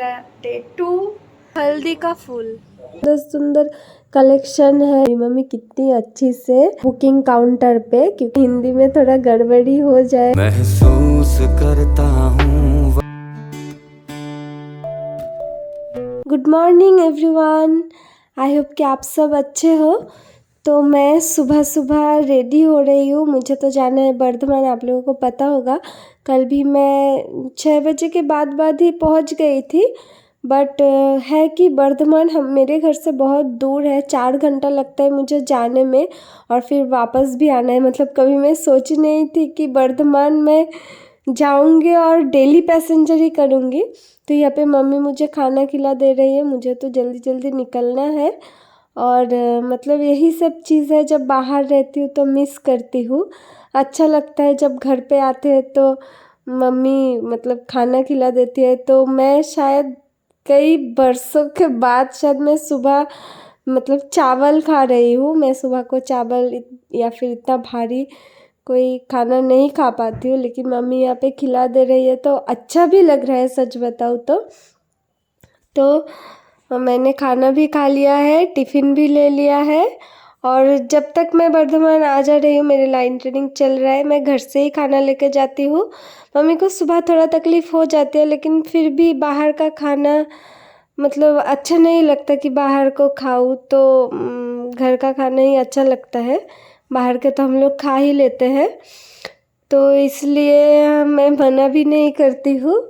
Day 2 हल्दी का फूल। सुंदर सुंदर कलेक्शन है। मेरी मम्मी कितनी अच्छी से बुकिंग काउंटर पे, क्योंकि हिंदी में थोड़ा गड़बड़ी हो जाए, महसूस करता हूँ। Good morning everyone, I hope कि आप सब अच्छे हो। तो मैं सुबह सुबह रेडी हो रही हूँ। मुझे तो जाना है बर्धमान, आप लोगों को पता होगा। कल भी मैं 6 बजे के बाद ही पहुँच गई थी। बट है कि बर्धमान मेरे घर से बहुत दूर है, 4 घंटा लगता है मुझे जाने में और फिर वापस भी आना है। मतलब कभी मैं सोची नहीं थी कि बर्धमान में जाऊंगी और डेली पैसेंजर ही करूंगी। तो यहाँ पे मम्मी मुझे खाना खिला दे रही है, मुझे तो जल्दी जल्दी निकलना है। और मतलब यही सब चीज़ है, जब बाहर रहती हूँ तो मिस करती हूँ। अच्छा लगता है जब घर पे आते हैं तो मम्मी मतलब खाना खिला देती है। तो मैं शायद कई बरसों के बाद शायद मैं सुबह मतलब चावल खा रही हूँ। मैं सुबह को चावल या फिर इतना भारी कोई खाना नहीं खा पाती हूँ, लेकिन मम्मी यहाँ पे खिला दे रही है तो अच्छा भी लग रहा है, सच बताऊँ तो मैंने खाना भी खा लिया है, टिफ़िन भी ले लिया है। और जब तक मैं बर्धमान आ जा रही हूँ, मेरे लाइन ट्रेनिंग चल रहा है, मैं घर से ही खाना लेके जाती हूँ। मम्मी को सुबह थोड़ा तकलीफ़ हो जाती है, लेकिन फिर भी बाहर का खाना मतलब अच्छा नहीं लगता कि बाहर को खाऊं। तो घर का खाना ही अच्छा लगता है, बाहर के तो हम लोग खा ही लेते हैं। तो इसलिए मैं मना भी नहीं करती हूँ।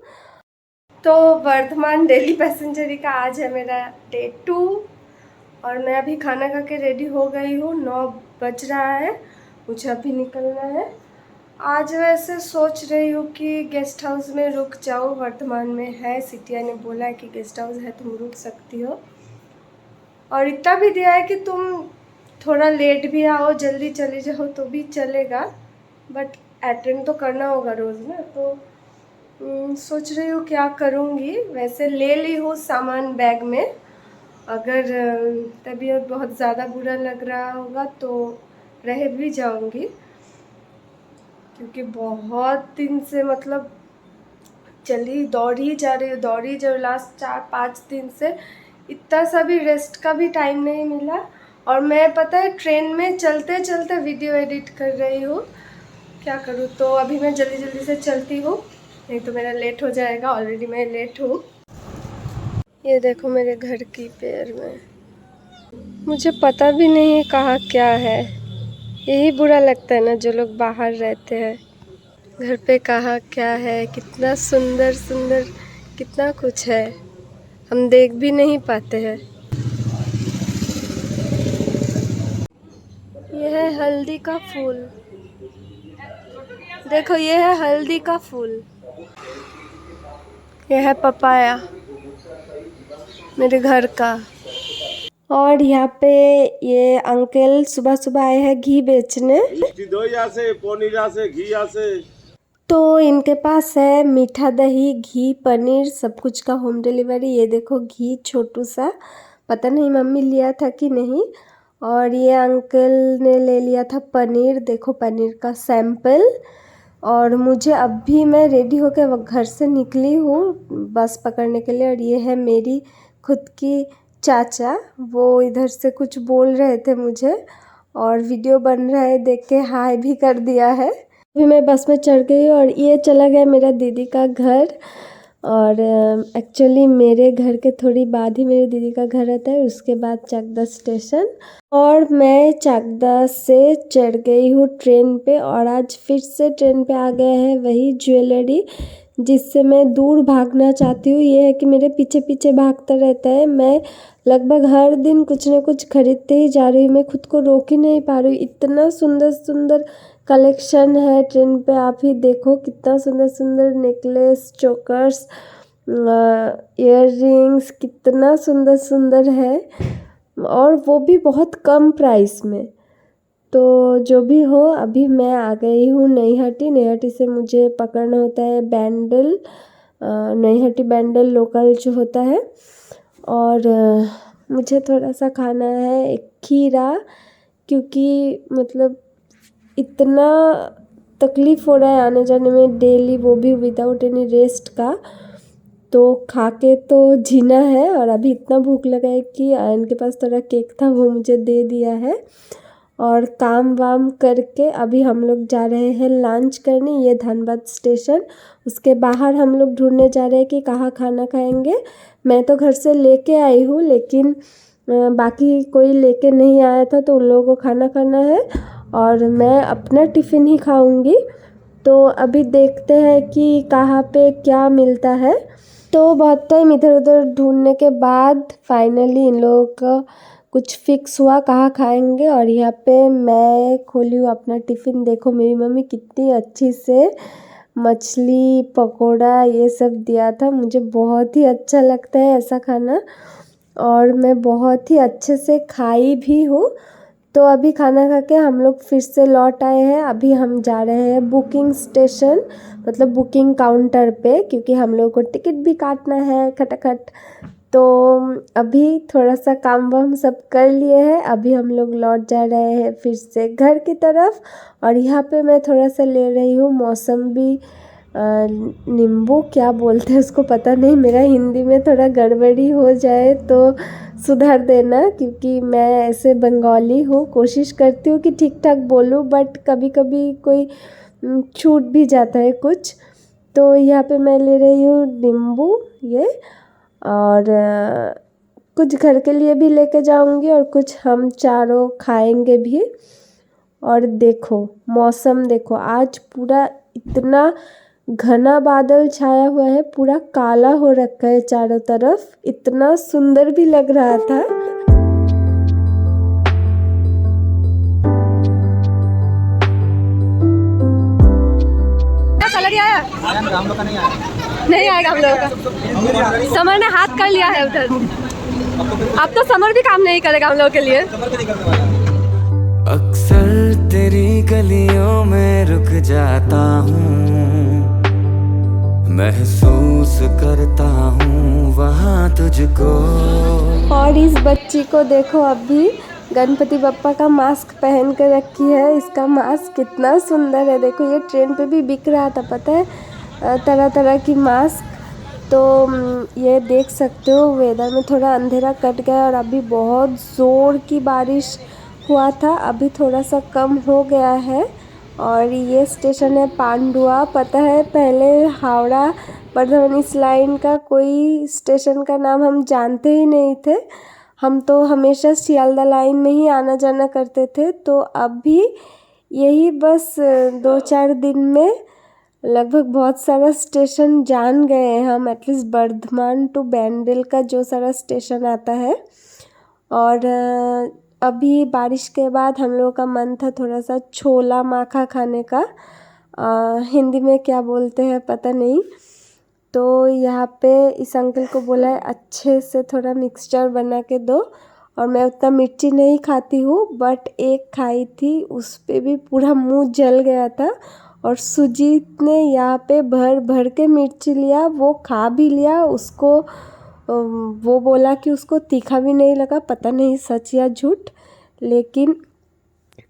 तो वर्धमान डेली पैसेंजरी का आज है मेरा डे 2 और मैं अभी खाना खा के रेडी हो गई हूँ। 9 बज रहा है, मुझे अभी निकलना है। आज वैसे सोच रही हूँ कि गेस्ट हाउस में रुक जाऊँ, वर्धमान में है, सिटिया ने बोला है कि गेस्ट हाउस है तुम रुक सकती हो। और इतना भी दिया है कि तुम थोड़ा लेट भी आओ, जल्दी चली जाओ तो भी चलेगा, बट अटेंड तो करना होगा रोज़ ना। तो सोच रही हूँ क्या करूँगी। वैसे ले ली हूँ सामान बैग में, अगर तबीयत बहुत ज़्यादा बुरा लग रहा होगा तो रह भी जाऊँगी, क्योंकि बहुत दिन से मतलब चली दौड़ ही जा रही हूँ, दौड़ ही जा रही हूँ। लास्ट 4-5 दिन से इतना सा भी रेस्ट का भी टाइम नहीं मिला। और मैं पता है ट्रेन में चलते चलते वीडियो एडिट कर रही हूँ, क्या करूँ। तो अभी मैं जल्दी जल्दी से चलती हूँ, नहीं तो मेरा लेट हो जाएगा। ऑलरेडी मैं लेट हूँ। ये देखो मेरे घर की पेड़ में, मुझे पता भी नहीं है कहाँ क्या है। यही बुरा लगता है ना, जो लोग बाहर रहते हैं, घर पे कहाँ क्या है। कितना सुंदर सुंदर कितना कुछ है, हम देख भी नहीं पाते हैं। यह है हल्दी का फूल, देखो ये है हल्दी का फूल। यह है पपाया मेरे घर का। और यहाँ पे ये अंकल सुबह सुबह आए हैं घी बेचने। तो इनके पास है मीठा दही, घी, पनीर, सब कुछ का होम डिलीवरी। ये देखो घी छोटू सा, पता नहीं मम्मी लिया था कि नहीं। और ये अंकल ने ले लिया था पनीर, देखो पनीर का सैंपल। और मुझे अभी मैं रेडी होकर घर से निकली हूँ बस पकड़ने के लिए। और ये है मेरी खुद की चाचा, वो इधर से कुछ बोल रहे थे मुझे और वीडियो बन रहा है, देख के हाय भी कर दिया है। अभी मैं बस में चढ़ गई और ये चला गया मेरा दीदी का घर। और एक्चुअली मेरे घर के थोड़ी बाद ही मेरी दीदी का घर रहता है, उसके बाद चाकदा स्टेशन। और मैं चाकदा से चढ़ गई हूँ ट्रेन पे, और आज फिर से ट्रेन पे आ गए हैं वही ज्वेलरी जिससे मैं दूर भागना चाहती हूँ। ये है कि मेरे पीछे पीछे भागता रहता है। मैं लगभग हर दिन कुछ ना कुछ खरीदते ही जा रही हूँ, मैं खुद को रोक ही नहीं पा रही हूँ। इतना सुंदर सुंदर कलेक्शन है ट्रेन पे, आप ही देखो कितना सुंदर सुंदर नेकलेस, चोकर्स, इयर रिंग्स, कितना सुंदर सुंदर है, और वो भी बहुत कम प्राइस में। तो जो भी हो, अभी मैं आ गई हूँ नईहटी। नईहटी से मुझे पकड़ना होता है बैंडल, नईहटी बैंडल लोकल जो होता है। और मुझे थोड़ा सा खाना है एक खीरा, क्योंकि मतलब इतना तकलीफ़ हो रहा है आने जाने में डेली, वो भी विदाउट एनी रेस्ट का। तो खा के तो जीना है। और अभी इतना भूख लगा है कि आयन के पास थोड़ा केक था, वो मुझे दे दिया है। और काम वाम करके अभी हम लोग जा रहे हैं लंच करने, ये धनबाद स्टेशन। उसके बाहर हम लोग ढूंढने जा रहे हैं कि कहाँ खाना खाएंगे। मैं तो घर से लेके आई हूँ, लेकिन बाकी कोई लेके नहीं आया था, तो उन लोगों को खाना खाना है और मैं अपना टिफ़िन ही खाऊंगी। तो अभी देखते हैं कि कहाँ पे क्या मिलता है। तो बहुत टाइम इधर उधर ढूंढने के बाद फाइनली इन लोगों का कुछ फिक्स हुआ कहाँ खाएंगे। और यहाँ पे मैं खोली हूँ अपना टिफ़िन। देखो मेरी मम्मी कितनी अच्छी से मछली पकोड़ा ये सब दिया था। मुझे बहुत ही अच्छा लगता है ऐसा खाना और मैं बहुत ही अच्छे से खाई भी हूँ। तो अभी खाना खा के हम लोग फिर से लौट आए हैं। अभी हम जा रहे हैं बुकिंग स्टेशन, मतलब बुकिंग काउंटर पे, क्योंकि हम लोग को टिकट भी काटना है खटाखट। तो अभी थोड़ा सा काम वाम सब कर लिए हैं। अभी हम लोग लौट जा रहे हैं फिर से घर की तरफ। और यहाँ पे मैं थोड़ा सा ले रही हूँ मौसम्बी, नींबू क्या बोलते हैं उसको पता नहीं, मेरा हिंदी में थोड़ा गड़बड़ी हो जाए तो सुधार देना, क्योंकि मैं ऐसे बंगाली हूँ। कोशिश करती हूँ कि ठीक ठाक बोलूँ, बट कभी कभी कोई छूट भी जाता है कुछ। तो यहाँ पे मैं ले रही हूँ नींबू ये, और कुछ घर के लिए भी लेके जाऊंगी और कुछ हम चारों खाएंगे भी। और देखो मौसम देखो, आज पूरा इतना घना बादल छाया हुआ है, पूरा काला हो रखा है चारों तरफ, इतना सुंदर भी लग रहा था। कलर आया? हम लोग का नहीं आया, नहीं आएगा हम लोगों का। समर ने हाथ कर लिया है उधर। अब तो समर भी काम नहीं करेगा हम लोगों के लिए। अक्सर तेरी गलियों में रुक जाता हूँ, महसूस करता हूँ वहाँ तुझको। और इस बच्ची को देखो, अभी गणपति बप्पा का मास्क पहन कर रखी है। इसका मास्क कितना सुंदर है, देखो ये ट्रेन पे भी बिक रहा था, पता है, तरह तरह की मास्क। तो ये देख सकते हो वेदर में थोड़ा अंधेरा कट गया और अभी बहुत ज़ोर की बारिश हुआ था, अभी थोड़ा सा कम हो गया है। और ये स्टेशन है पांडुआ। पता है पहले हावड़ा बर्धमान इस लाइन का कोई स्टेशन का नाम हम जानते ही नहीं थे, हम तो हमेशा सियालदा लाइन में ही आना जाना करते थे। तो अभी यही बस 2-4 दिन में लगभग बहुत सारा स्टेशन जान गए हैं हम, एटलीस्ट बर्धमान टू बैंडल का जो सारा स्टेशन आता है। और अभी बारिश के बाद हम लोगों का मन था थोड़ा सा छोला माखा खाने का, हिंदी में क्या बोलते हैं पता नहीं। तो यहाँ पे इस अंकल को बोला है अच्छे से थोड़ा मिक्सचर बना के दो। और मैं उतना मिर्ची नहीं खाती हूँ, बट एक खाई थी, उस पे भी पूरा मुंह जल गया था। और सुजीत ने यहाँ पे भर भर के मिर्ची लिया, वो खा भी लिया, उसको वो बोला कि उसको तीखा भी नहीं लगा, पता नहीं सच या झूठ। लेकिन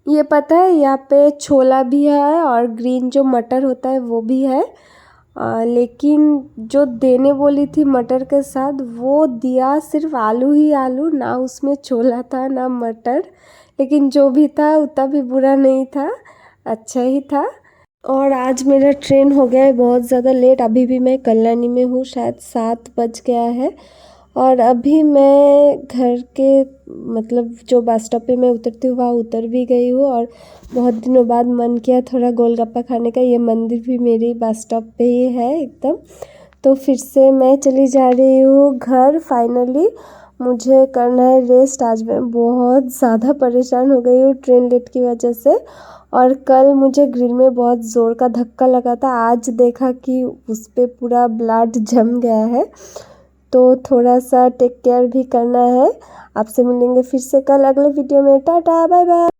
ये पता है यहाँ पे छोला भी है और ग्रीन जो मटर होता है वो भी है। लेकिन जो देने बोली थी मटर के साथ, वो दिया सिर्फ आलू ही आलू, ना उसमें छोला था ना मटर। लेकिन जो भी था उतना भी बुरा नहीं था, अच्छा ही था। और आज मेरा ट्रेन हो गया है बहुत ज़्यादा लेट, अभी भी मैं कल्याणी में हूँ, शायद 7 बज गया है। और अभी मैं घर के मतलब जो बस स्टॉप पे मैं उतरती हूँ वहाँ उतर भी गई हूँ। और बहुत दिनों बाद मन किया थोड़ा गोलगप्पा खाने का, ये मंदिर भी मेरी बस स्टॉप पे ही है एकदम। तो फिर से मैं चली जा रही हूँ घर। फाइनली मुझे करना है रेस्ट, आज मैं बहुत ज़्यादा परेशान हो गई हूँ ट्रेन लेट की वजह से। और कल मुझे ग्रिल में बहुत ज़ोर का धक्का लगा था, आज देखा कि उस पर पूरा ब्लड जम गया है। तो थोड़ा सा टेक केयर भी करना है। आपसे मिलेंगे फिर से कल अगले वीडियो में। Tata bye bye.